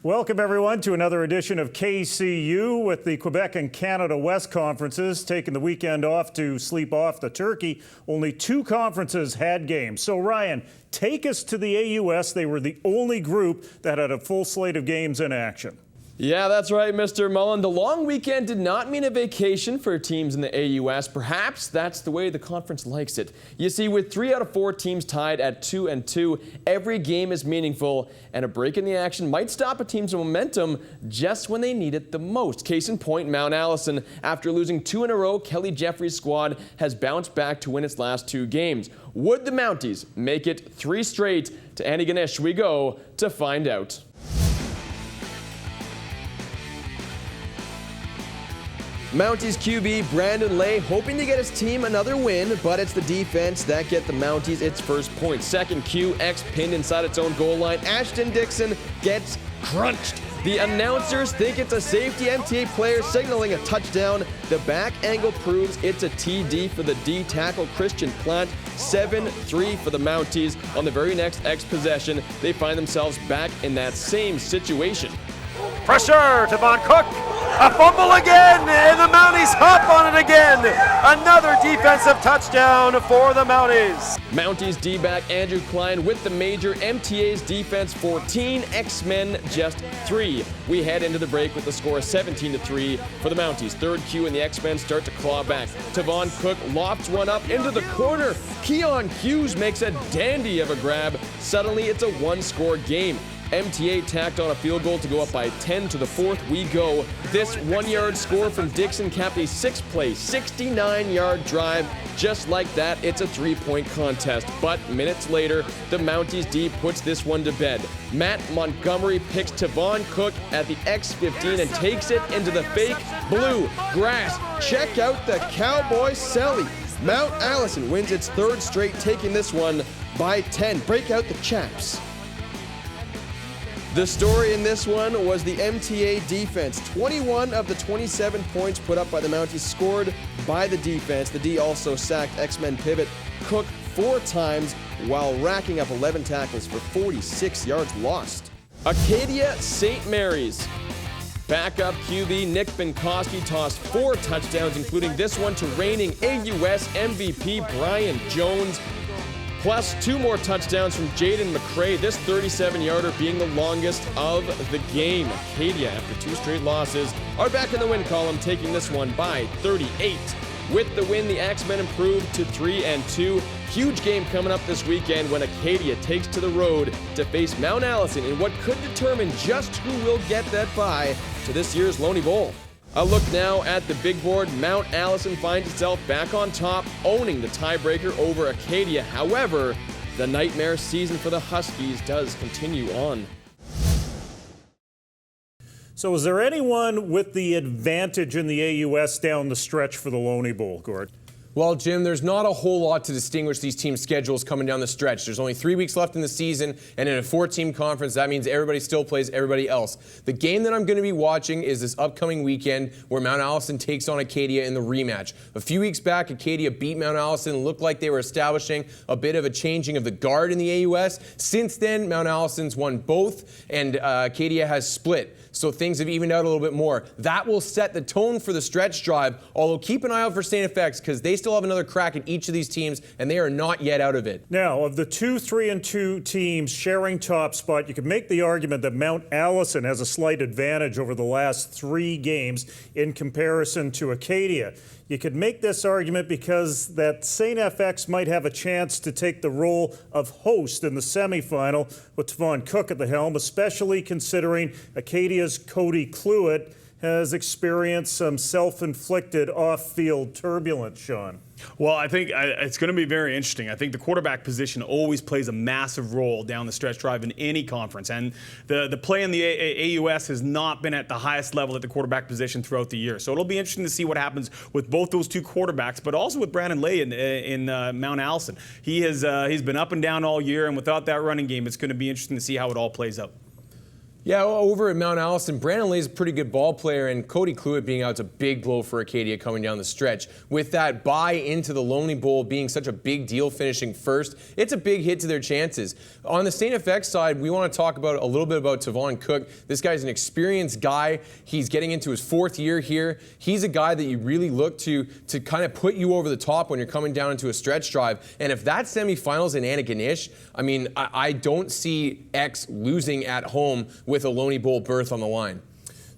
Welcome, everyone, to another edition of KCU with the Quebec and Canada West conferences taking the weekend off to sleep off the turkey. Only two conferences had games. So, Ryan, take us to the AUS. They were the only group that had a full slate of games in action. Yeah, that's right, Mr. Mullen. The long weekend did not mean a vacation for teams in the AUS. Perhaps that's the way the conference likes it. You see, with 3 out of 4 teams tied at 2-2, every game is meaningful, and a break in the action might stop a team's momentum just when they need it the most. Case in point, Mount Allison. After losing 2 in a row, Kelly Jeffrey's squad has bounced back to win its last 2 games. Would the Mounties make it 3 straight? To Antigonish we go to find out. Mounties QB Brandon Lay hoping to get his team another win, but it's the defense that get the Mounties its first point. Second QX pinned inside its own goal line. Ashton Dixon gets crunched. The announcers think it's a safety. MTA player signaling a touchdown. The back angle proves it's a TD for the D tackle Christian Plant. 7-3 for the Mounties. On the very next X possession, they find themselves back in that same situation. Pressure to Von Cook. A fumble again, and the Mounties hop on it again. Another defensive touchdown for the Mounties. Mounties D-back Andrew Klein with the major. MTA's defense 14, X-Men just 3. We head into the break with the score 17-3 for the Mounties. Third Q and the X-Men start to claw back. Tavon Cook lofts one up into the corner. Keon Hughes makes a dandy of a grab. Suddenly it's a 1-score game. MTA tacked on a field goal to go up by 10 to the 4th. We go. This 1-yard score from Dixon capped a 6-play, 69-yard drive. Just like that, it's a 3-point contest. But minutes later, the Mounties D puts this one to bed. Matt Montgomery picks Tavon Cook at the X15 and takes it into the fake blue grass. Check out the Cowboy Selly. Mount Allison wins its 3rd straight, taking this one by 10. Break out the chaps. The story in this one was the MTA defense. 21 of the 27 points put up by the Mounties scored by the defense. The D also sacked X-Men pivot Cook 4 times while racking up 11 tackles for 46 yards lost. Acadia St. Mary's. Backup QB Nick Binkowski tossed 4 touchdowns, including this one to reigning AUS MVP Brian Jones. Plus 2 more touchdowns from Jaden McCray, this 37-yarder being the longest of the game. Acadia, after 2 straight losses, are back in the win column, taking this one by 38. With the win, the X-Men improved to 3-2. Huge game coming up this weekend when Acadia takes to the road to face Mount Allison in what could determine just who will get that bye to this year's Loney Bowl. A look now at the big board. Mount Allison finds itself back on top, owning the tiebreaker over Acadia. However, the nightmare season for the Huskies does continue on. So is there anyone with the advantage in the AUS down the stretch for the Loney Bowl, Gord? Well, Jim, there's not a whole lot to distinguish these teams' schedules coming down the stretch. There's only 3 weeks left in the season, and in a 4-team conference, that means everybody still plays everybody else. The game that I'm going to be watching is this upcoming weekend where Mount Allison takes on Acadia in the rematch. A few weeks back, Acadia beat Mount Allison, looked like they were establishing a bit of a changing of the guard in the AUS. Since then, Mount Allison's won both, and Acadia has split. So things have evened out a little bit more. That will set the tone for the stretch drive, although keep an eye out for St. FX because they still have another crack at each of these teams, and they are not yet out of it. Now, of the 2 3-2 teams sharing top spot, you could make the argument that Mount Allison has a slight advantage over the last 3 games in comparison to Acadia. You could make this argument because that St. FX might have a chance to take the role of host in the semifinal with Tavon Cook at the helm, especially considering Acadia's Cody Cluett has experienced some self-inflicted off-field turbulence, Sean. Well, I think it's going to be very interesting. I think the quarterback position always plays a massive role down the stretch drive in any conference. And the play in the AUS has not been at the highest level at the quarterback position throughout the year. So it'll be interesting to see what happens with both those 2 quarterbacks, but also with Brandon Lay in Mount Allison. He's been up and down all year, and without that running game, it's going to be interesting to see how it all plays out. Yeah, over at Mount Allison, Brandon Lay's a pretty good ball player, and Cody Cluett being out is a big blow for Acadia coming down the stretch. With that bye into the Lonely Bowl being such a big deal finishing first, it's a big hit to their chances. On the St. FX side, we want to talk about a little bit about Tavon Cook. This guy's an experienced guy. He's getting into his 4th year here. He's a guy that you really look to kind of put you over the top when you're coming down into a stretch drive. And if that semifinals in Antigonish, I mean, I don't see X losing at home with a Lonely Bowl berth on the line.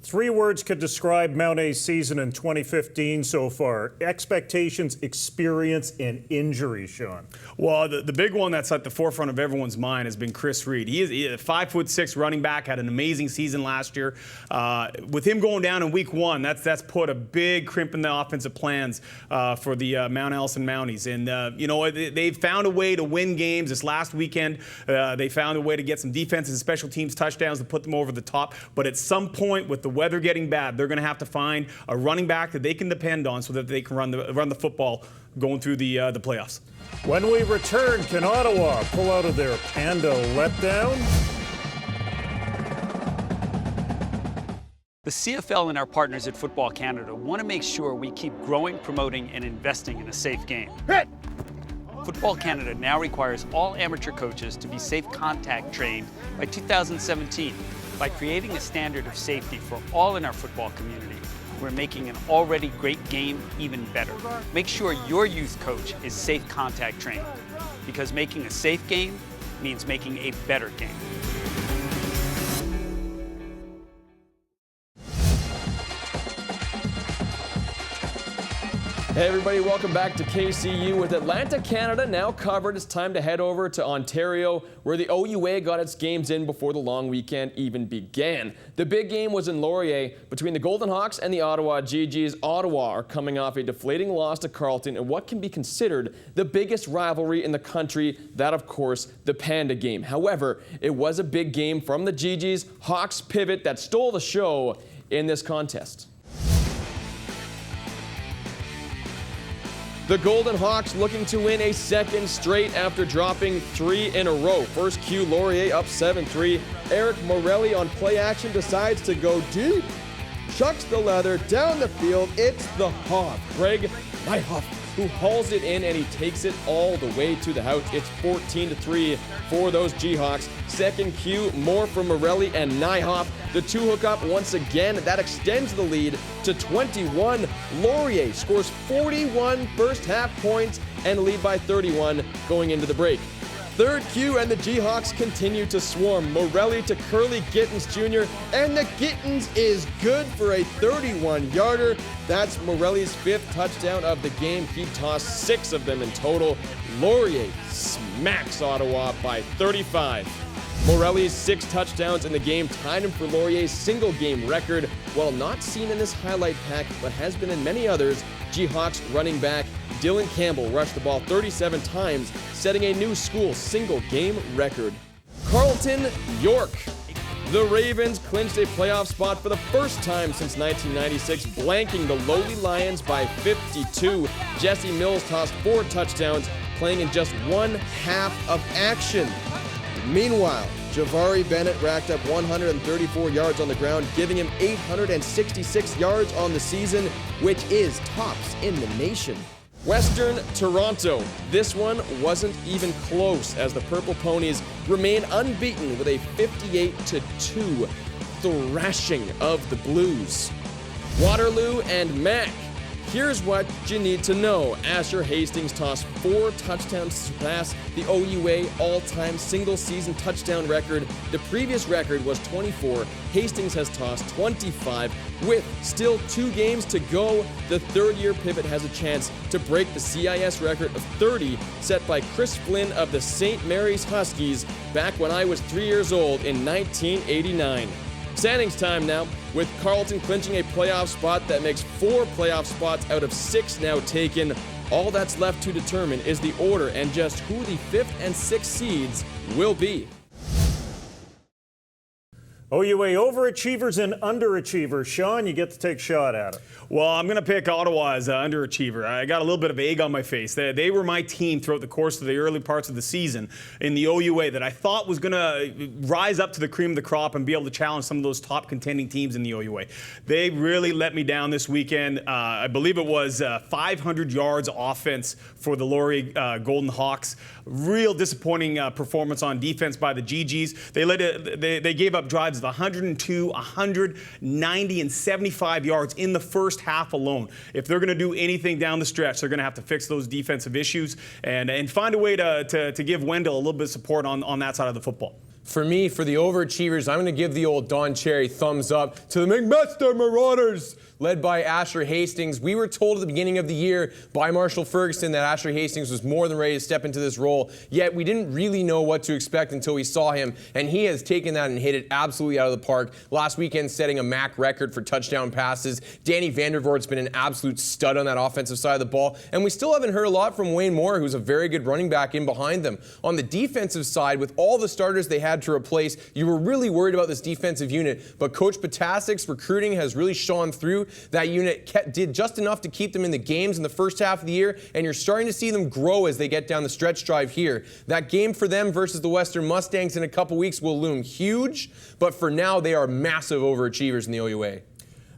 3 words could describe Mount A's season in 2015 so far: expectations, experience, and injury, Sean. Well, the big one that's at the forefront of everyone's mind has been Chris Reed. He is a 5'6" running back, had an amazing season last year. With him going down in week 1, that's put a big crimp in the offensive plans for the Mount Allison Mounties. And, you know, they've found a way to win games. This last weekend, they found a way to get some defenses and special teams touchdowns to put them over the top. But at some point, with the weather getting bad, they're going to have to find a running back that they can depend on so that they can run the football going through the playoffs. When we return, can Ottawa pull out of their Panda letdown? The CFL and our partners at Football Canada want to make sure we keep growing, promoting, and investing in a safe game. Football Canada now requires all amateur coaches to be safe contact trained by 2017. By creating a standard of safety for all in our football community, we're making an already great game even better. Make sure your youth coach is safe contact trained, because making a safe game means making a better game. Hey everybody, welcome back to KCU. With Atlanta, Canada now covered, it's time to head over to Ontario, where the OUA got its games in before the long weekend even began. The big game was in Laurier between the Golden Hawks and the Ottawa GGs. Ottawa are coming off a deflating loss to Carleton in what can be considered the biggest rivalry in the country, that of course, the Panda game. However, it was a big game from the GGs. Hawks pivot that stole the show in this contest. The Golden Hawks looking to win a 2nd straight after dropping 3 in a row. First cue, Laurier up 7-3. Eric Morelli on play action decides to go deep. Chucks the leather down the field. It's the Hawk, Greg Nyhoff, who hauls it in, and he takes it all the way to the house. It's 14-3 for those G-Hawks. Second cue, more from Morelli and Nyhoff. The 2 hook up once again. That extends the lead to 21. Laurier scores 41 first half points and lead by 31 going into the break. Third cue, and the G-Hawks continue to swarm. Morelli to Curly Gittens Jr., and the Gittens is good for a 31-yarder. That's Morelli's 5th touchdown of the game. He tossed 6 of them in total. Laurier smacks Ottawa by 35. Morelli's 6 touchdowns in the game tied him for Laurier's single-game record. While not seen in this highlight pack, but has been in many others, G-Hawks running back Dylan Campbell rushed the ball 37 times, setting a new school single-game record. Carleton, York. The Ravens clinched a playoff spot for the first time since 1996, blanking the lowly Lions by 52. Jesse Mills tossed 4 touchdowns, playing in just 1 half of action. Meanwhile, Javari Bennett racked up 134 yards on the ground, giving him 866 yards on the season, which is tops in the nation. Western Toronto. This one wasn't even close, as the Purple Ponies remain unbeaten with a 58-2 thrashing of the Blues. Waterloo and Mac. Here's what you need to know. Asher Hastings tossed 4 touchdowns to surpass the OUA all-time single-season touchdown record. The previous record was 24. Hastings has tossed 25. With still 2 games to go, the third-year pivot has a chance to break the CIS record of 30 set by Chris Flynn of the St. Mary's Huskies back when I was 3 years old in 1989. Standings time now, with Carleton clinching a playoff spot that makes 4 playoff spots out of 6 now taken. All that's left to determine is the order and just who the 5th and 6th seeds will be. OUA overachievers and underachievers. Sean, you get to take a shot at it. Well, I'm going to pick Ottawa as an underachiever. I got a little bit of egg on my face. They were my team throughout the course of the early parts of the season in the OUA that I thought was going to rise up to the cream of the crop and be able to challenge some of those top contending teams in the OUA. They really let me down this weekend. I believe it was 500 yards offense for the Laurier Golden Hawks. Real disappointing performance on defense by the GGs. They gave up drives of 102, 190, and 75 yards in the first half alone. If they're going to do anything down the stretch, they're going to have to fix those defensive issues and find a way to give Wendell a little bit of support on that side of the football. For me, for the overachievers, I'm going to give the old Don Cherry thumbs up to the McMaster Marauders, led by Asher Hastings. We were told at the beginning of the year by Marshall Ferguson that Asher Hastings was more than ready to step into this role, yet we didn't really know what to expect until we saw him, and he has taken that and hit it absolutely out of the park. Last weekend, setting a MAC record for touchdown passes. Danny Vandervoort's been an absolute stud on that offensive side of the ball, and we still haven't heard a lot from Wayne Moore, who's a very good running back in behind them. On the defensive side, with all the starters they had to replace, you were really worried about this defensive unit, but Coach Potasic's recruiting has really shone through. That unit did just enough to keep them in the games in the first half of the year, and you're starting to see them grow as they get down the stretch drive here. That game for them versus the Western Mustangs in a couple weeks will loom huge, but for now they are massive overachievers in the OUA.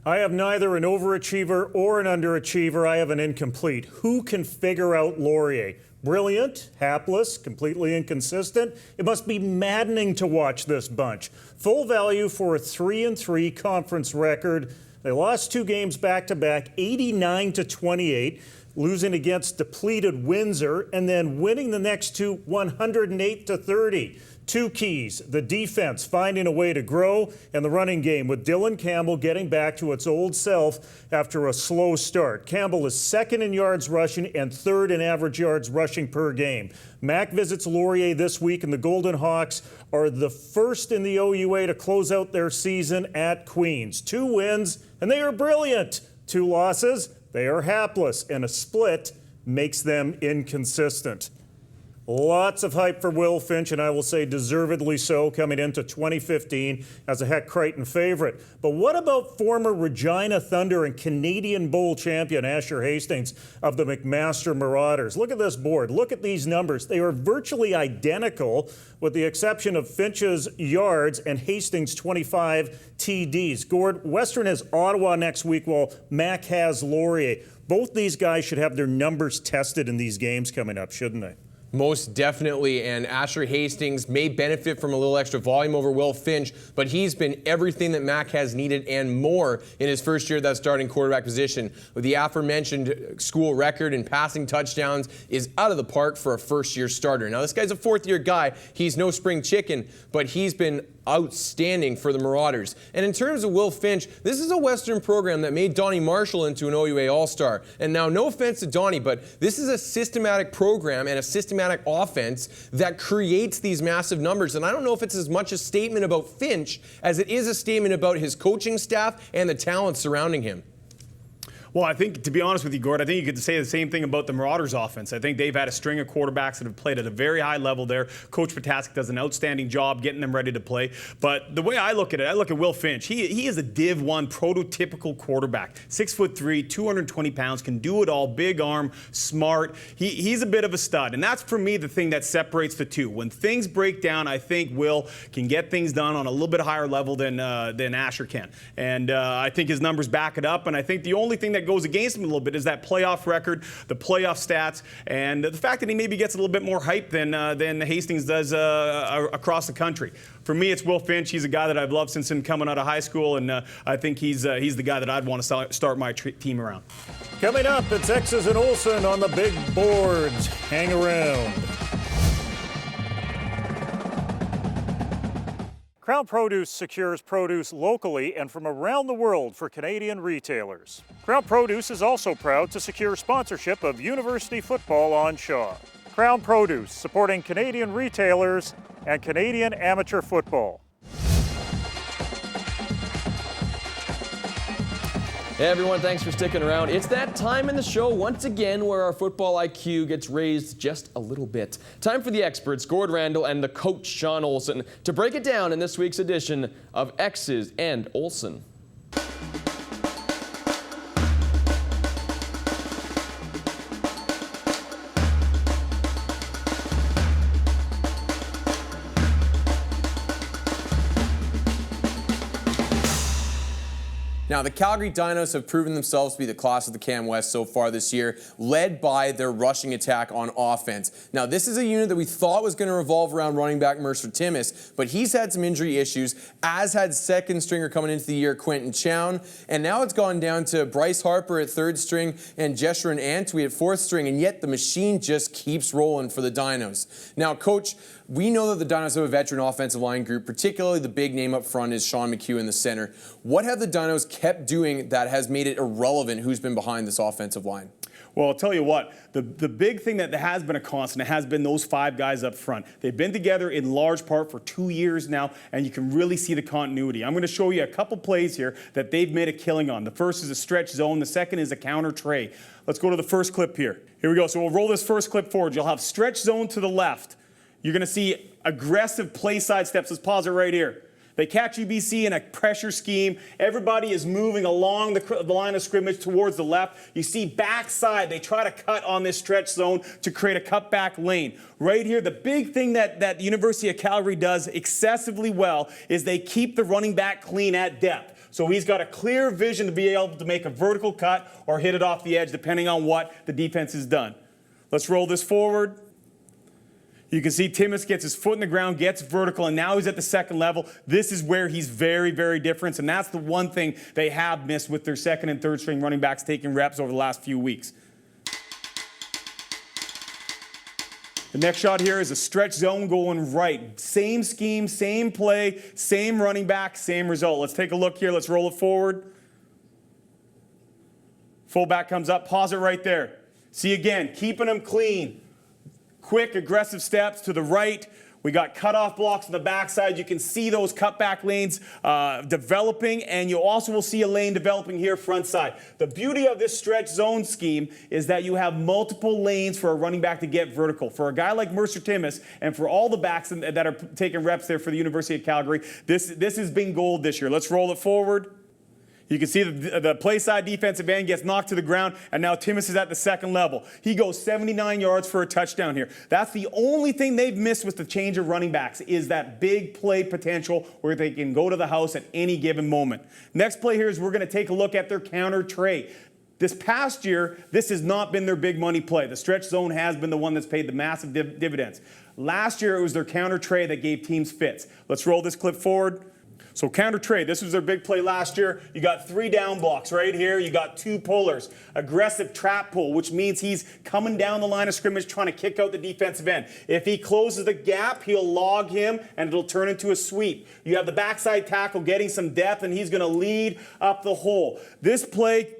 I have neither an overachiever or an underachiever. I have an incomplete. Who can figure out Laurier? Brilliant, hapless, completely inconsistent. It must be maddening to watch this bunch. Full value for a 3-3 conference record. They lost 2 games back-to-back, 89-28, losing against depleted Windsor, and then winning the next 2, 108-30. 2 keys, the defense finding a way to grow, and the running game with Dylan Campbell getting back to its old self after a slow start. Campbell is 2nd in yards rushing and 3rd in average yards rushing per game. Mac visits Laurier this week, and the Golden Hawks are the first in the OUA to close out their season at Queens. 2 wins, and they are brilliant. 2 losses, they are hapless, and a split makes them inconsistent. Lots of hype for Will Finch, and I will say deservedly so, coming into 2015 as a Heck Crichton favorite. But what about former Regina Thunder and Canadian Bowl champion Asher Hastings of the McMaster Marauders? Look at this board. Look at these numbers. They are virtually identical with the exception of Finch's yards and Hastings' 25 TDs. Gord, Western has Ottawa next week while Mac has Laurier. Both these guys should have their numbers tested in these games coming up, shouldn't they? Most definitely, and Asher Hastings may benefit from a little extra volume over Will Finch, but he's been everything that Mac has needed and more in his first year at that starting quarterback position. With the aforementioned school record in passing touchdowns is out of the park for a first-year starter. Now, this guy's a fourth-year guy. He's no spring chicken, but he's been outstanding for the Marauders. And in terms of Will Finch, this is a Western program that made Donnie Marshall into an OUA All-Star. And now, no offense to Donnie, but this is a systematic program and a systematic offense that creates these massive numbers. And I don't know if it's as much a statement about Finch as it is a statement about his coaching staff and the talent surrounding him. Well, I think, to be honest with you, Gord, I think you could say the same thing about the Marauders offense. I think they've had a string of quarterbacks that have played at a very high level there. Coach Potasic does an outstanding job getting them ready to play. But the way I look at it, I look at Will Finch. He is a Div 1 prototypical quarterback. 6'3", 220 pounds, can do it all, big arm, smart. He's a bit of a stud. And that's, for me, the thing that separates the two. When things break down, I think Will can get things done on a little bit higher level than Asher can. And I think his numbers back it up. And I think the only thing that goes against him a little bit is that playoff record, the playoff stats, and the fact that he maybe gets a little bit more hype than Hastings does across the country. For me, it's Will Finch. He's a guy that I've loved since him coming out of high school, and I think he's the guy that I'd want to start my team around. Coming up, it's X's and Olsen on the big boards. Hang around. Krown Produce secures produce locally and from around the world for Canadian retailers. Krown Produce is also proud to secure sponsorship of University football on Shaw. Krown Produce, supporting Canadian retailers and Canadian amateur football. Hey everyone, thanks for sticking around. It's that time in the show once again where our football IQ gets raised just a little bit. Time for the experts, Gord Randall and the coach, Sean Olsen, to break it down in this week's edition of X's and Olsen. Now, the Calgary Dinos have proven themselves to be the class of the Cam West so far this year, led by their rushing attack on offense. Now, this is a unit that we thought was going to revolve around running back Mercer Timmis, but he's had some injury issues, as had second stringer coming into the year, Quentin Chown, and now it's gone down to Bryce Harper at third string and Jeshurun Antwi at fourth string, and yet the machine just keeps rolling for the Dinos. Now, Coach, we know that the Dinos have a veteran offensive line group, particularly the big name up front is Sean McHugh in the center. What have the Dinos kept doing that has made it irrelevant who's been behind this offensive line? Well, I'll tell you what, the big thing that has been a constant has been those 5 guys up front. They've been together in large part for 2 years now, and you can really see the continuity. I'm going to show you a couple plays here that they've made a killing on. The first is a stretch zone. The second is a counter tray. Let's go to the first clip here. Here we go. So we'll roll this first clip forward. You'll have stretch zone to the left. You're going to see aggressive play side steps. Let's pause it right here. They catch UBC in a pressure scheme. Everybody is moving along the line of scrimmage towards the left. You see backside, they try to cut on this stretch zone to create a cutback lane. Right here, the big thing that the University of Calgary does excessively well is they keep the running back clean at depth. So he's got a clear vision to be able to make a vertical cut or hit it off the edge, depending on what the defense has done. Let's roll this forward. You can see Timmis gets his foot in the ground, gets vertical, and now he's at the second level. This is where he's very, very different, and that's the one thing they have missed with their second and third string running backs taking reps over the last few weeks. The next shot here is a stretch zone going right. Same scheme, same play, same running back, same result. Let's take a look here. Let's roll it forward. Fullback comes up. Pause it right there. See again, keeping them clean. Quick, aggressive steps to the right. We got cutoff blocks on the backside. You can see those cutback lanes developing, and you also will see a lane developing here front side. The beauty of this stretch zone scheme is that you have multiple lanes for a running back to get vertical. For a guy like Mercer Timmis, and for all the backs that are taking reps there for the University of Calgary, this has been gold this year. Let's roll it forward. You can see the play side defensive end gets knocked to the ground, and now Timmis is at the second level. He goes 79 yards for a touchdown here. That's the only thing they've missed with the change of running backs is that big play potential where they can go to the house at any given moment. Next play here is we're going to take a look at their counter tray. This past year, this has not been their big money play. The stretch zone has been the one that's paid the massive dividends. Last year, it was their counter tray that gave teams fits. Let's roll this clip forward. So counter trade, this was their big play last year. You got 3 down blocks right here. You got 2 pullers. Aggressive trap pull, which means he's coming down the line of scrimmage trying to kick out the defensive end. If he closes the gap, he'll log him, and it'll turn into a sweep. You have the backside tackle getting some depth, and he's going to lead up the hole. This play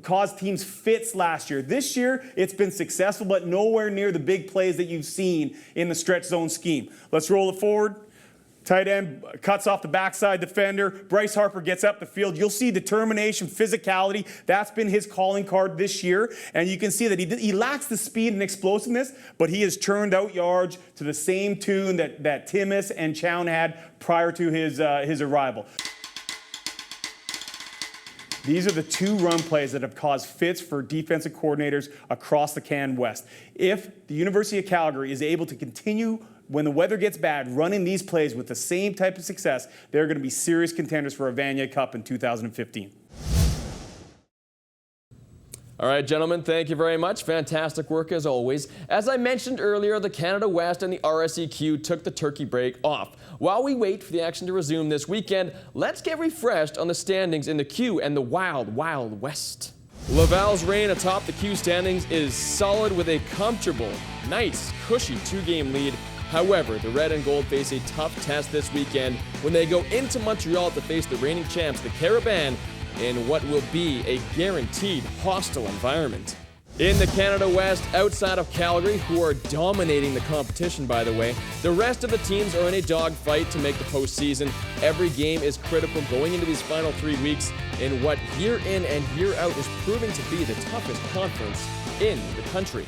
caused teams fits last year. This year, it's been successful, but nowhere near the big plays that you've seen in the stretch zone scheme. Let's roll it forward. Tight end cuts off the backside defender. Bryce Harper gets up the field. You'll see determination, physicality. That's been his calling card this year. And you can see that he lacks the speed and explosiveness, but he has churned out yards to the same tune that Timmis and Chown had prior to his arrival. These are the 2 run plays that have caused fits for defensive coordinators across the Can West. If the University of Calgary is able to continue when the weather gets bad, running these plays with the same type of success, they're going to be serious contenders for a Vanier Cup in 2015. All right, gentlemen, thank you very much. Fantastic work as always. As I mentioned earlier, the Canada West and the RSEQ took the turkey break off. While we wait for the action to resume this weekend, let's get refreshed on the standings in the Q and the Wild, Wild West. Laval's reign atop the Q standings is solid with a comfortable, nice, cushy 2-game lead. However, the Red and Gold face a tough test this weekend when they go into Montreal to face the reigning champs, the Carabins, in what will be a guaranteed hostile environment. In the Canada West, outside of Calgary, who are dominating the competition, by the way, the rest of the teams are in a dogfight to make the postseason. Every game is critical going into these final 3 weeks in what year in and year out is proving to be the toughest conference in the country.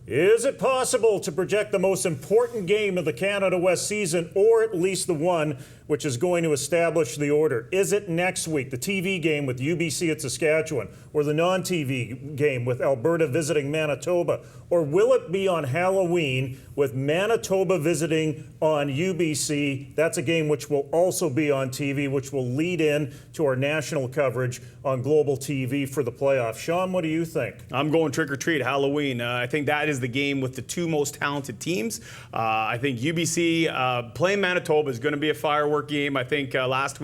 Is it possible to project the most important game of the Canada West season, or at least the one which is going to establish the order? Is it next week, the TV game with UBC at Saskatchewan, or the non-TV game with Alberta visiting Manitoba? Or will it be on Halloween with Manitoba visiting on UBC? That's a game which will also be on TV, which will lead in to our national coverage on Global TV for the playoffs. Sean, what do you think? I'm going trick or treat Halloween. I think that is the game with the two most talented teams. I think UBC playing Manitoba is going to be a firework game. I think last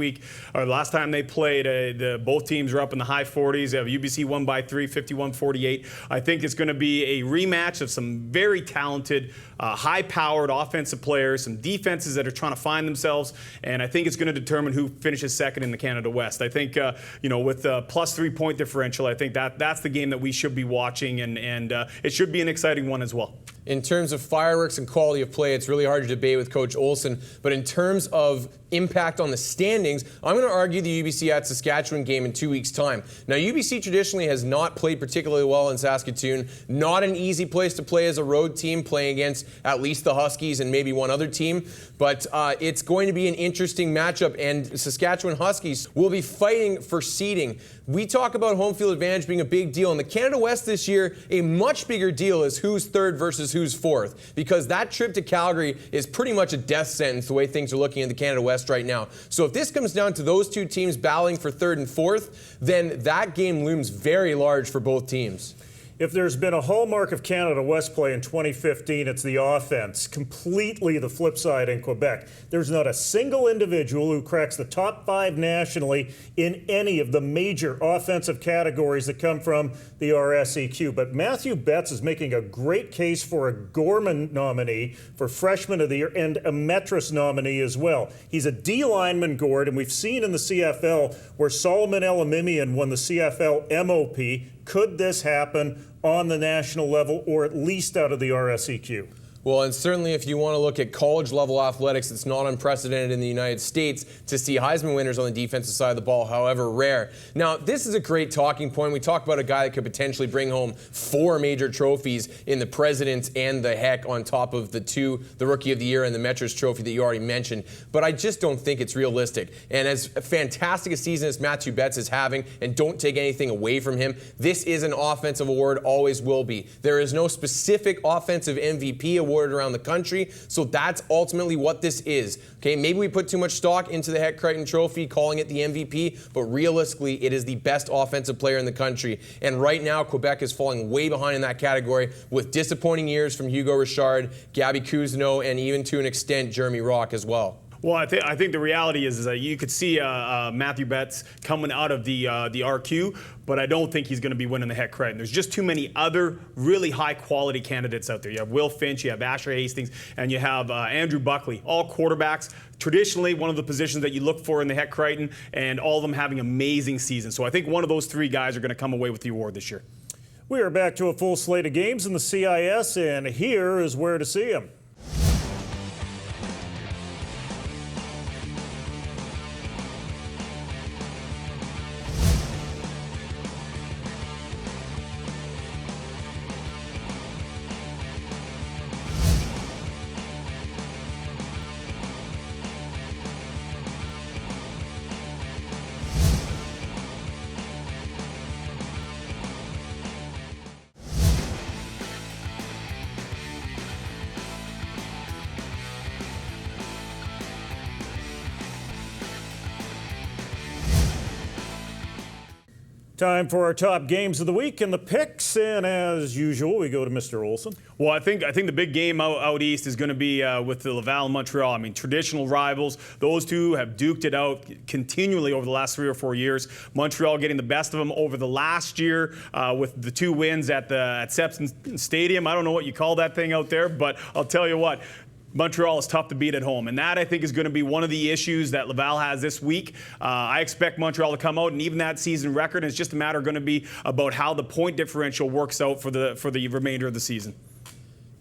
time they played, both teams are up in the high 40s. UBC won by 3, 51-48. I think it's going to be a rematch of some very talented, high-powered offensive players, some defenses that are trying to find themselves, and I think it's going to determine who finishes second in the Canada West. I think, with a plus 3-point differential, I think that's the game that we should be watching, and it should be an exciting one as well. In terms of fireworks and quality of play, it's really hard to debate with Coach Olsen. But in terms of impact on the standings, I'm going to argue the UBC at Saskatchewan game in 2 weeks' time. Now, UBC traditionally has not played particularly well in Saskatoon. Not an easy place to play as a road team, playing against at least the Huskies and maybe one other team. But it's going to be an interesting matchup, and Saskatchewan Huskies will be fighting for seeding. We talk about home field advantage being a big deal. In the Canada West this year, a much bigger deal is who's third versus who's fourth, because that trip to Calgary is pretty much a death sentence the way things are looking in the Canada West right now. So if this comes down to those two teams battling for third and fourth, then that game looms very large for both teams. If there's been a hallmark of Canada West play in 2015, it's the offense. Completely the flip side in Quebec. There's not a single individual who cracks the top 5 nationally in any of the major offensive categories that come from the RSEQ. But Matthew Betts is making a great case for a Gorman nominee for Freshman of the Year and a Metris nominee as well. He's a D lineman, Gord, and we've seen in the CFL where Solomon Elimimian won the CFL MOP. Could this happen on the national level, or at least out of the RSEQ? Well, and certainly if you want to look at college-level athletics, it's not unprecedented in the United States to see Heisman winners on the defensive side of the ball, however rare. Now, this is a great talking point. We talk about a guy that could potentially bring home 4 major trophies in the President's and the Heck on top of the Rookie of the Year and the Metris Trophy that you already mentioned. But I just don't think it's realistic. And as fantastic a season as Matthew Betts is having, and don't take anything away from him, this is an offensive award, always will be. There is no specific offensive MVP award around the country, so that's ultimately what this is. Okay, maybe we put too much stock into the Heck Crichton Trophy, calling it the MVP, but realistically, it is the best offensive player in the country. And right now, Quebec is falling way behind in that category with disappointing years from Hugo Richard, Gabby Cousineau, and even to an extent, Jeremy Rock as well. Well, I think the reality is that you could see Matthew Betts coming out of the RQ, but I don't think he's going to be winning the Heck Crichton. There's just too many other really high-quality candidates out there. You have Will Finch, you have Asher Hastings, and you have Andrew Buckley, all quarterbacks. Traditionally, one of the positions that you look for in the Heck Crichton, and all of them having amazing seasons. So I think one of those 3 guys are going to come away with the award this year. We are back to a full slate of games in the CIS, and here is where to see them. Time for our top games of the week and the picks, and as usual, we go to Mr. Olsen. Well, I think the big game out east is going to be with the Laval and Montreal. I mean, traditional rivals. Those two have duked it out continually over the last 3 or 4 years. Montreal getting the best of them over the last year with the 2 wins at Sepson Stadium. I don't know what you call that thing out there, but I'll tell you what. Montreal is tough to beat at home, and that I think is going to be one of the issues that Laval has this week. I expect Montreal to come out and even that season record, and it's just a matter going to be about how the point differential works out for the remainder of the season.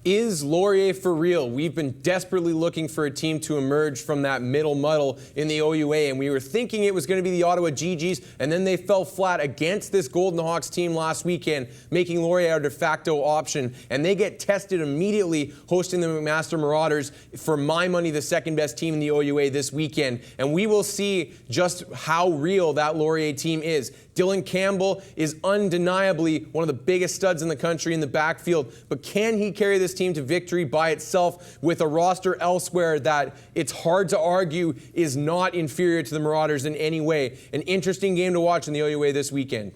Is Laurier for real? We've been desperately looking for a team to emerge from that middle muddle in the OUA, and we were thinking it was going to be the Ottawa GGs, and then they fell flat against this Golden Hawks team last weekend, making Laurier our de facto option, and they get tested immediately hosting the McMaster Marauders, for my money, the second best team in the OUA this weekend, and we will see just how real that Laurier team is. Dylan Campbell is undeniably one of the biggest studs in the country in the backfield, but can he carry this team to victory by itself with a roster elsewhere that it's hard to argue is not inferior to the Marauders in any way? An interesting game to watch in the OUA this weekend.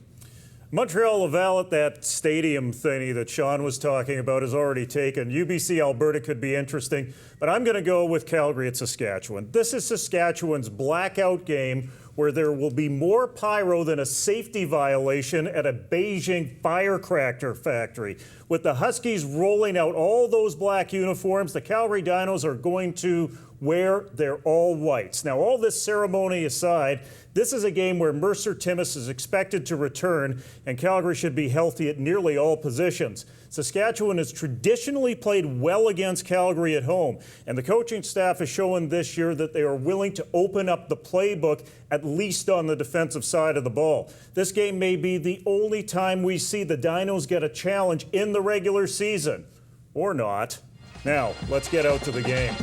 Montreal-Laval at that stadium thingy that Sean was talking about is already taken. UBC-Alberta could be interesting, but I'm going to go with Calgary at Saskatchewan. This is Saskatchewan's blackout game where there will be more pyro than a safety violation at a Beijing firecracker factory. With the Huskies rolling out all those black uniforms, the Calgary Dinos are going to wear their all whites. Now, all this ceremony aside, this is a game where Mercer Timmis is expected to return, and Calgary should be healthy at nearly all positions. Saskatchewan has traditionally played well against Calgary at home, and the coaching staff has shown this year that they are willing to open up the playbook, at least on the defensive side of the ball. This game may be the only time we see the Dinos get a challenge in the regular season. Or not. Now, let's get out to the game.